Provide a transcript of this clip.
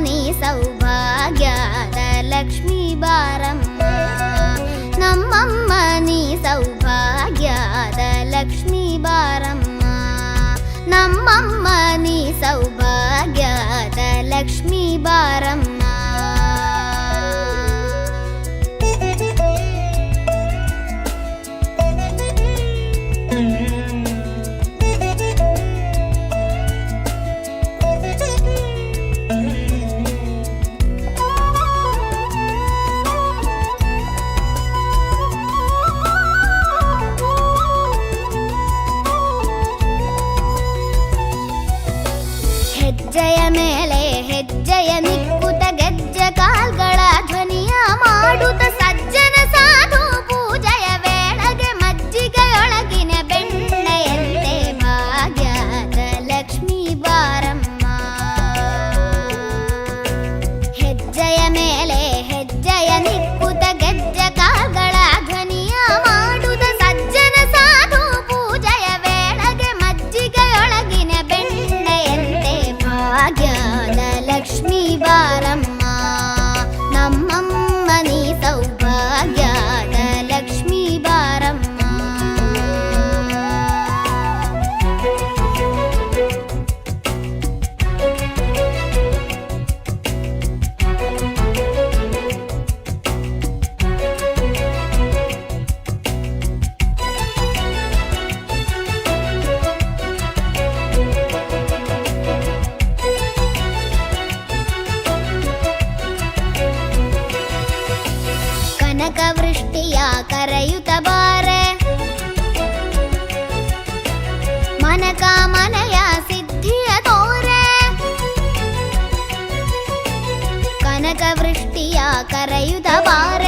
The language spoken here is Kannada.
ನೀ ಸೌಭಾಗ್ಯದ ಲಕ್ಷ್ಮೀ ಬಾರಮ್ಮ, ನಮ್ಮಮ್ಮ ನೀ ಸೌಭಾಗ್ಯದ ಲಕ್ಷ್ಮೀ ಬಾರಮ್ಮ, ನಮ್ಮಮ್ಮ ನೀ ಸೌಭಾಗ್ಯದ ಲಕ್ಷ್ಮೀ ಬಾರಮ್ಮ. ಹೆಜ್ಜೆಯ ಮೇಲೆ ಹೆಜ್ಜೆಯ ನಿಕ್ಕುತ ಗೆಜ್ಜೆ ಕಾಲ್ಗಳ ಧ್ವನಿಯ ಮಾಡುತ್ತ ಸಜ್ಜನ ಸಾಧು ಪೂಜೆಯ ವೇಳೆಗೆ ಮಜ್ಜಿಗೆಯೊಳಗಿನ ಬೆಣ್ಣೆಯಂತೆ ಭಾಗ್ಯದ ಲಕ್ಷ್ಮೀ ಬಾರಮ್ಮ. ಹೆಜ್ಜೆಯ ಮೇಲೆ ಹೆಜ್ಜೆಯ ನಿಕ್ಕುತ ಗೆಜ್ಜೆ ಕಾಲ್ಗಳ ಧ್ವನಿಯ ಮಾಡುತ್ತ ಸಜ್ಜನ ಸಾಧು ಪೂಜೆಯ ವೇಳೆಗೆ ಮಜ್ಜಿಗೆಯೊಳಗಿನ ಬೆಣ್ಣೆಯಂತೆ ಭಾಗ್ಯದ ಲಕ್ಷ್ಮೀ ಬಾರಮ್ಮ, ನಮ್ಮಮ್ಮ ನೀ ಸೌಭಾಗ್ಯದ ಲಕ್ಷ್ಮೀ ಬಾರಮ್ಮ. ಕನಕವೃಷ್ಟಿಯ ಕರೆಯುತ್ತ ಬಾರೆ, ಮನಕಾಮನೆಯ ಸಿದ್ಧಿಯ ತೋರೆ. ಕನಕವೃಷ್ಟಿಯ ಕರೆಯುತ್ತ ಬಾರೆ,